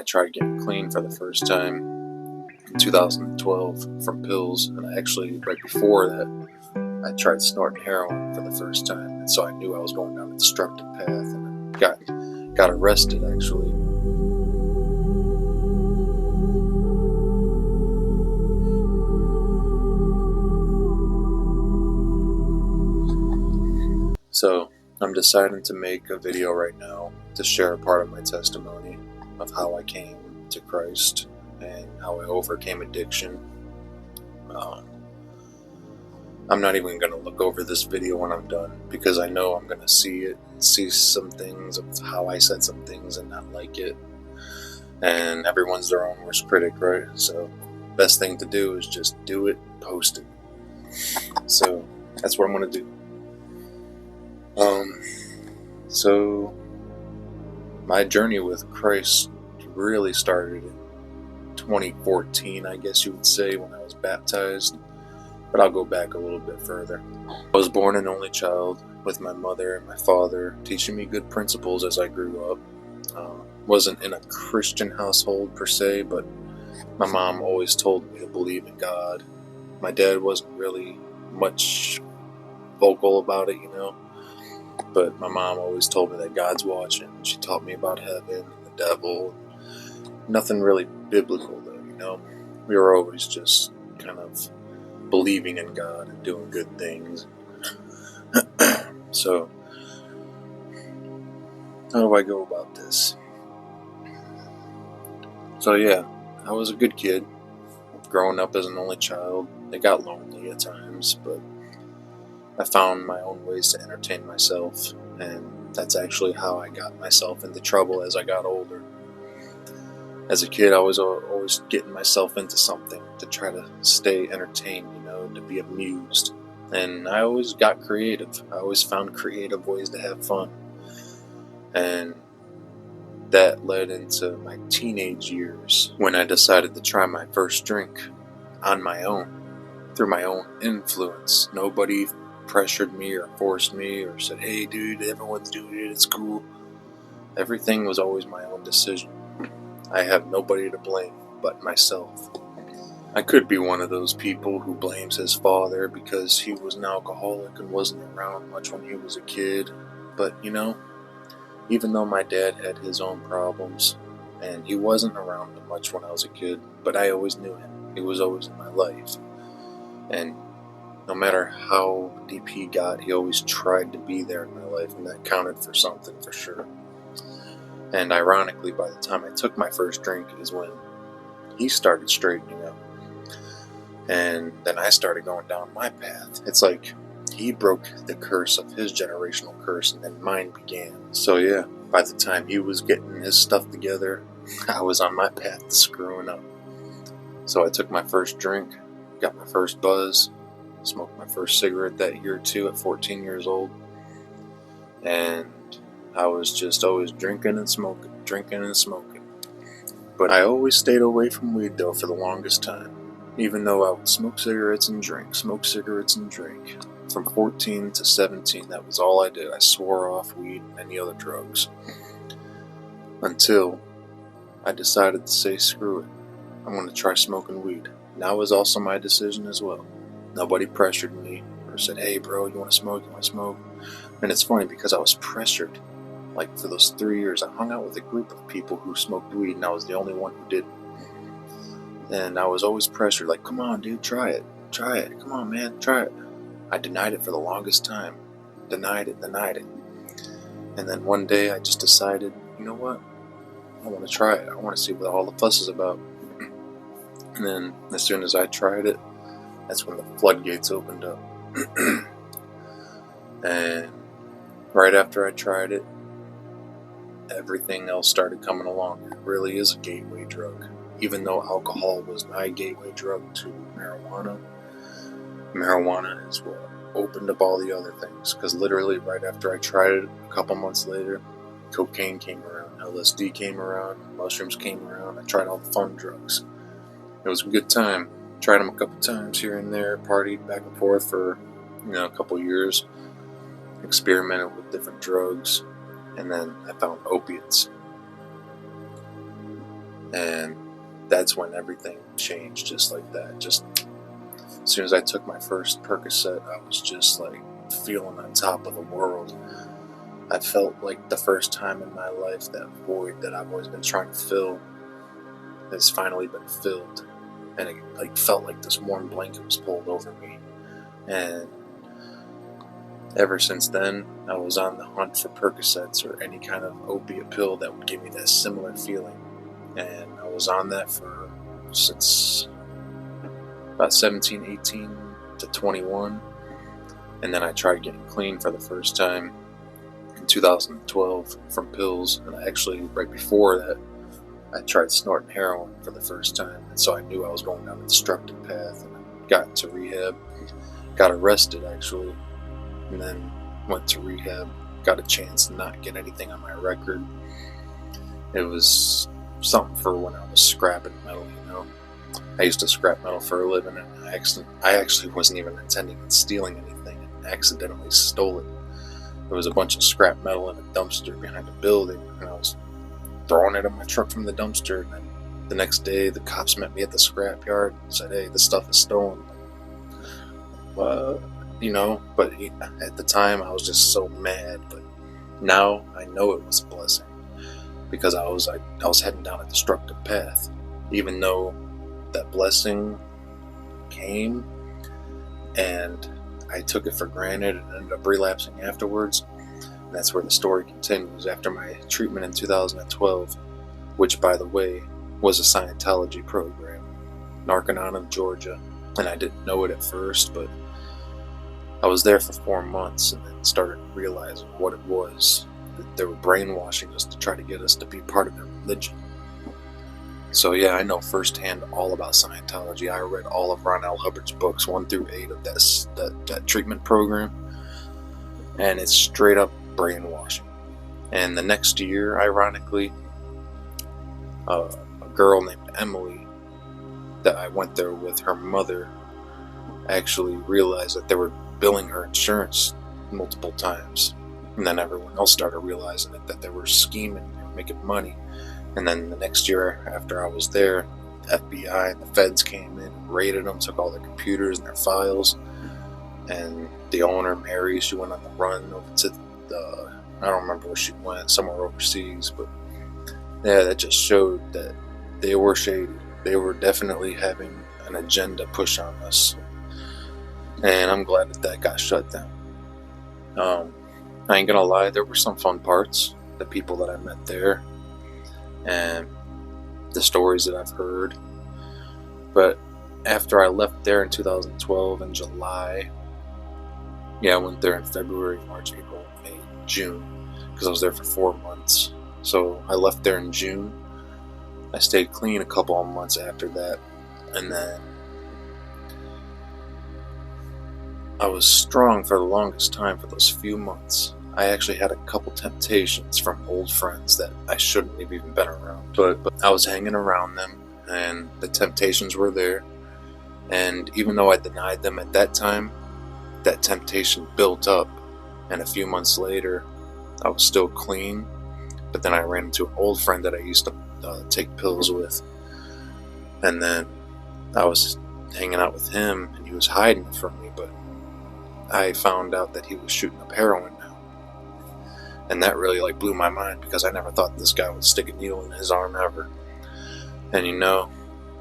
I tried getting clean for the first time in 2012 from pills, and right before that, I tried snorting heroin for the first time, and so I knew I was going down a destructive path, and I got arrested actually. So I'm deciding to make a video right now to share a part of my testimony of how I came to Christ and how I overcame addiction. I'm not even going to look over this video when I'm done, because I know I'm going to see some things of how I said some things and not like it. And everyone's their own worst critic, right? So best thing to do is just do it, post it. So that's what I'm going to do. So my journey with Christ really started in 2014, I guess you would say, when I was baptized. But I'll go back a little bit further. I was born an only child with my mother and my father teaching me good principles as I grew up. Wasn't in a Christian household per se, but my mom always told me to believe in God. My dad wasn't really much vocal about it, but my mom always told me that God's watching. She taught me about heaven and the devil. Nothing really biblical though, We were always just kind of believing in God and doing good things. So, how do I go about this? So yeah, I was a good kid, growing up as an only child. It got lonely at times, but I found my own ways to entertain myself, and that's actually how I got myself into trouble as I got older. As a kid, I was always getting myself into something to try to stay entertained, to be amused. And I always got creative. I always found creative ways to have fun. And that led into my teenage years when I decided to try my first drink on my own, through my own influence. Nobody pressured me or forced me or said, "Hey dude, everyone's doing it, it's cool." Everything was always my own decision. I have nobody to blame but myself. I could be one of those people who blames his father because he was an alcoholic and wasn't around much when he was a kid. But even though my dad had his own problems and he wasn't around much when I was a kid, but I always knew him. He was always in my life. And no matter how deep he got, he always tried to be there in my life, and that counted for something for sure. And ironically, by the time I took my first drink is when he started straightening up. And then I started going down my path. It's like he broke the curse of his generational curse, and then mine began. So yeah, by the time he was getting his stuff together, I was on my path to screwing up. So I took my first drink, got my first buzz, smoked my first cigarette that year too at 14 years old. And I was just always drinking and smoking. But I always stayed away from weed though for the longest time. Even though I would smoke cigarettes and drink. From 14 to 17, that was all I did. I swore off weed and any other drugs. Until I decided to say, screw it. I'm going to try smoking weed. And that was also my decision as well. Nobody pressured me or said, "Hey bro, you want to smoke? And it's funny because I was pressured. Like for those 3 years, I hung out with a group of people who smoked weed, and I was the only one who didn't. And I was always pressured, like, "Come on, dude, try it. Come on, man, try it." I denied it for the longest time. Denied it. And then one day I just decided, you know what? I want to try it. I want to see what all the fuss is about. And then as soon as I tried it, that's when the floodgates opened up. And right after I tried it, everything else started coming along. It really is a gateway drug. Even though alcohol was my gateway drug to marijuana is what opened up all the other things. Because literally right after I tried it, a couple months later, cocaine came around, LSD came around, mushrooms came around. I tried all the fun drugs. It was a good time. Tried them a couple times here and there, partied back and forth for a couple years, experimented with different drugs, and then I found opiates. And that's when everything changed, just like that. Just as soon as I took my first Percocet, I was just like feeling on top of the world. I felt like the first time in my life that void that I've always been trying to fill has finally been filled. And it like felt like this warm blanket was pulled over me. And ever since then, I was on the hunt for Percocets or any kind of opiate pill that would give me that similar feeling. And I was on that since about 17, 18 to 21. And then I tried getting clean for the first time in 2012 from pills. And actually, right before that, I tried snorting heroin for the first time. And so I knew I was going down a destructive path. And I got into rehab, got arrested actually, and then went to rehab, got a chance to not get anything on my record. It was something for when I was scrapping metal, you know. I used to scrap metal for a living, and I actually wasn't even intending on stealing anything and accidentally stole it. There was a bunch of scrap metal in a dumpster behind a building, and I was throwing it in my truck from the dumpster, and then the next day the cops met me at the scrap yard and said, "Hey, this stuff is stolen." You know, but at the time I was just so mad. But now I know it was a blessing, because I was heading down a destructive path. Even though that blessing came and I took it for granted and ended up relapsing afterwards. And that's where the story continues. After my treatment in 2012, which by the way was a Scientology program, Narconon, Georgia, and I didn't know it at first, but I was there for 4 months and then started realizing what it was. That they were brainwashing us to try to get us to be part of their religion. So yeah, I know firsthand all about Scientology. I read all of Ron L. Hubbard's books, 1 through 8 of that treatment program. And it's straight up brainwashing. And the next year, ironically, a girl named Emily that I went there with, her mother, actually realized that they were billing her insurance multiple times. And then everyone else started realizing that they were scheming, they were making money. And then the next year after I was there, the FBI and the feds came in and raided them, took all their computers and their files. And the owner, Mary, she went on the run over to I don't remember where she went, somewhere overseas. But yeah, that just showed that they were shady. They were definitely having an agenda push on us. And I'm glad that got shut down. I ain't gonna lie, there were some fun parts. The people that I met there and the stories that I've heard. But after I left there in 2012 in July, I went there in February, March, April, May, June, because I was there for 4 months. So I left there in June. I stayed clean a couple of months after that, and then I was strong for the longest time for those few months. I actually had a couple temptations from old friends that I shouldn't have even been around, but I was hanging around them, and the temptations were there. And even though I denied them at that time, that temptation built up, and a few months later I was still clean. But then I ran into an old friend that I used to take pills with, and then I was hanging out with him, and he was hiding it from me. But I found out that he was shooting up heroin now, and that really blew my mind, because I never thought this guy would stick a needle in his arm ever. And you know,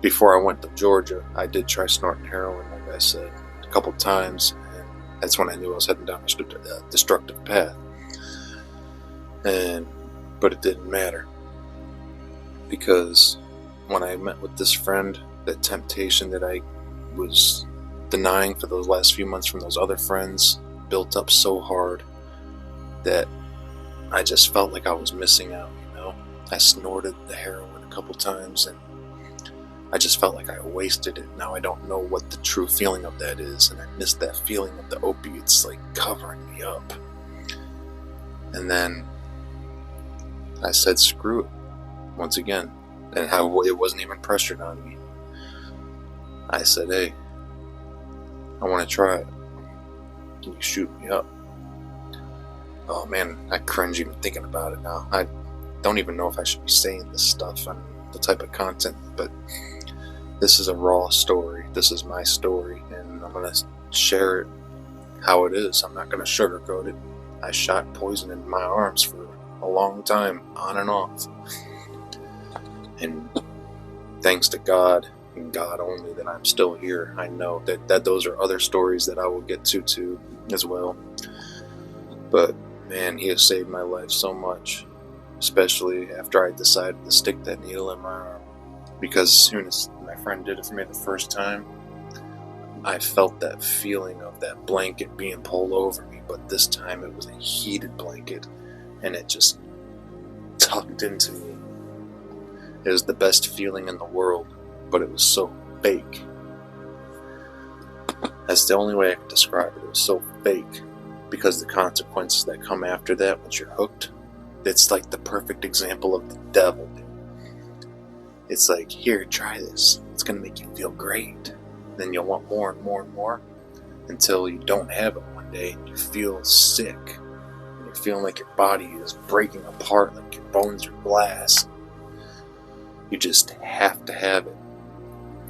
before I went to Georgia, I did try snorting heroin, like I said, a couple times. That's when I knew I was heading down a destructive path. But it didn't matter, because when I met with this friend, the temptation that I was denying for those last few months from those other friends built up so hard that I just felt like I was missing out, you know? I snorted the heroin a couple times, and I just felt like I wasted it. Now I don't know what the true feeling of that is, and I missed that feeling of the opiates covering me up. And then I said screw it once again, and how it wasn't even pressured on me. I said, hey, I want to try it. Can you shoot me up? Oh man, I cringe even thinking about it now. I don't even know if I should be saying this stuff. the type of content, but this is a raw story. This is my story, and I'm going to share it how it is. I'm not going to sugarcoat it. I shot poison into my arms for a long time, on and off. And thanks to God, and God only, that I'm still here. I know that those are other stories that I will get to too, as well. But man, he has saved my life so much, especially after I decided to stick that needle in my arm. Because as soon as my friend did it for me the first time, I felt that feeling of that blanket being pulled over me, but this time it was a heated blanket, and it just tucked into me. It was the best feeling in the world, but it was so fake. That's the only way I can describe it. It was so fake, because the consequences that come after that, once you're hooked, it's like the perfect example of the devil. It's like, here, try this. It's going to make you feel great. Then you'll want more and more and more, until you don't have it one day and you feel sick. And you're feeling like your body is breaking apart, like your bones are glass. You just have to have it.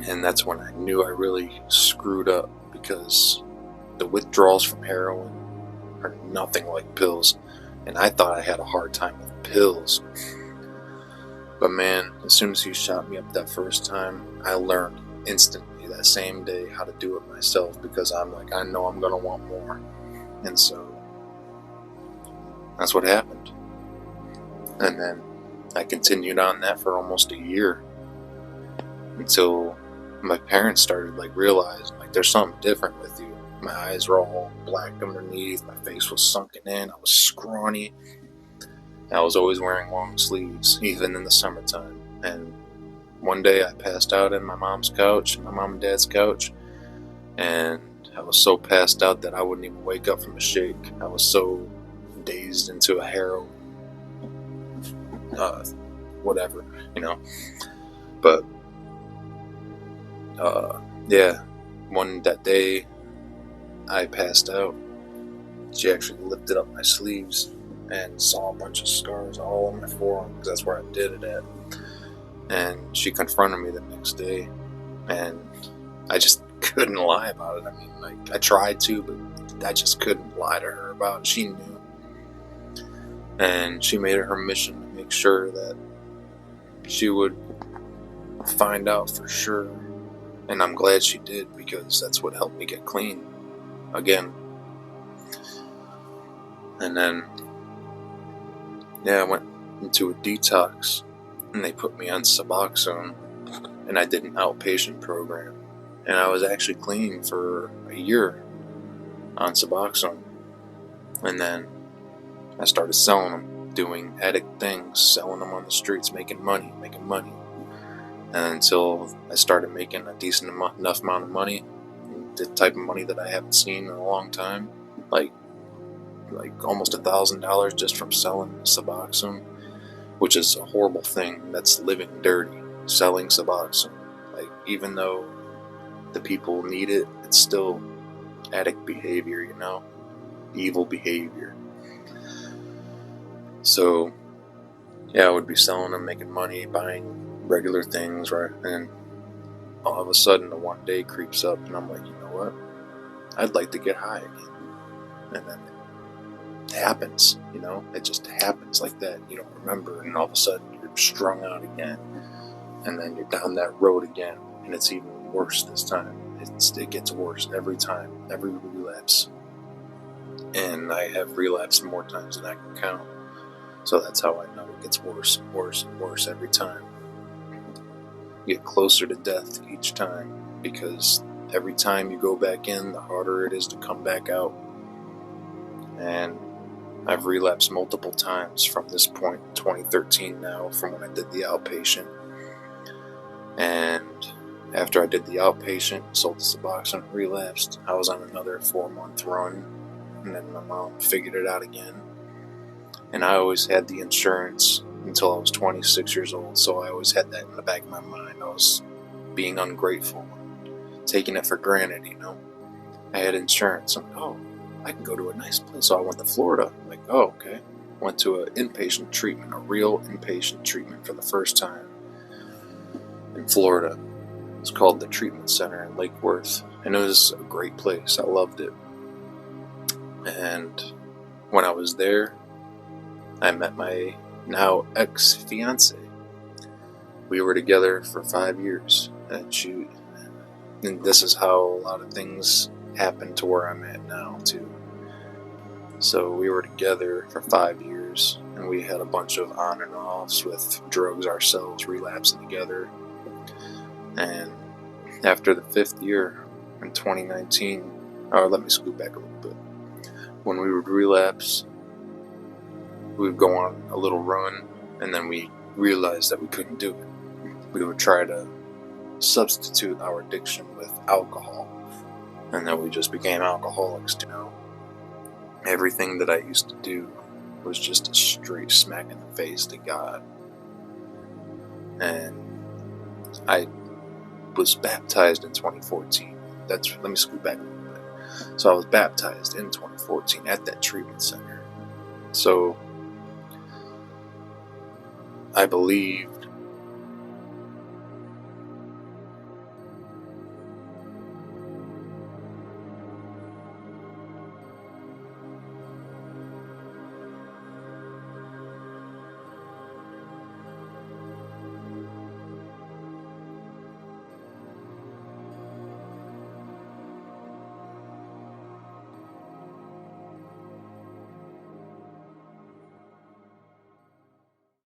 And that's when I knew I really screwed up, because the withdrawals from heroin are nothing like pills. And I thought I had a hard time with pills. But man, as soon as he shot me up that first time, I learned instantly that same day how to do it myself, because I'm like, I know I'm going to want more. And so that's what happened. And then I continued on that for almost a year, until my parents started realizing there's something different with you. My eyes were all black underneath, my face was sunken in, I was scrawny. I was always wearing long sleeves, even in the summertime. And one day I passed out in my mom's couch, my mom and dad's couch, and I was so passed out that I wouldn't even wake up from a shake. I was so dazed into a heroin, whatever, But, yeah, that day I passed out, she actually lifted up my sleeves and saw a bunch of scars all on my forearm, because that's where I did it at. And she confronted me the next day, and I just couldn't lie about it. I mean, I tried to, but I just couldn't lie to her about it. She knew. And she made it her mission to make sure that she would find out for sure. And I'm glad she did, because that's what helped me get clean again. And then, I went into a detox, and they put me on Suboxone, and I did an outpatient program, and I was actually clean for a year on Suboxone. And then I started selling them, doing addict things, selling them on the streets, making money. And until I started making a decent enough amount of money, the type of money that I haven't seen in a long time, like almost $1,000 just from selling Suboxone, which is a horrible thing. That's living dirty, selling Suboxone. Even though the people need it, it's still addict behavior, evil behavior. So, I would be selling them, making money, buying regular things, right? And all of a sudden, the one day creeps up, and I'm like, you know what? I'd like to get high again. And then it happens, it just happens like that. You don't remember, and all of a sudden you're strung out again, and then you're down that road again, and it's even worse this time. It gets worse every time, every relapse. And I have relapsed more times than I can count. So that's how I know it gets worse and worse and worse every time. You get closer to death each time, because every time you go back in, the harder it is to come back out. And I've relapsed multiple times from this point, 2013 now, from when I did the outpatient. And after I did the outpatient, sold the Suboxone, relapsed, I was on another 4-month run, and then my mom figured it out again. And I always had the insurance until I was 26 years old, so I always had that in the back of my mind. I was being ungrateful, taking it for granted, I had insurance. I'm like, oh, I can go to a nice place. So I went to Florida. I'm like, oh, okay. Went to an inpatient treatment, a real inpatient treatment for the first time. in Florida. It's called the Treatment Center in Lake Worth, and it was a great place. I loved it. And when I was there, I met my now ex-fiance. We were together for 5 years, and this is how a lot of things happened to where I'm at now too. So we were together for 5 years, and we had a bunch of on and offs with drugs ourselves, relapsing together. And after the 5th year in 2019, let me scoot back a little bit. When we would relapse, we would go on a little run, and then we realized that we couldn't do it. We would try to substitute our addiction with alcohol, and then we just became alcoholics. Everything that I used to do was just a straight smack in the face to God. And I was baptized in 2014. Let me scoot back a little bit. So I was baptized in 2014 at that treatment center. So I believe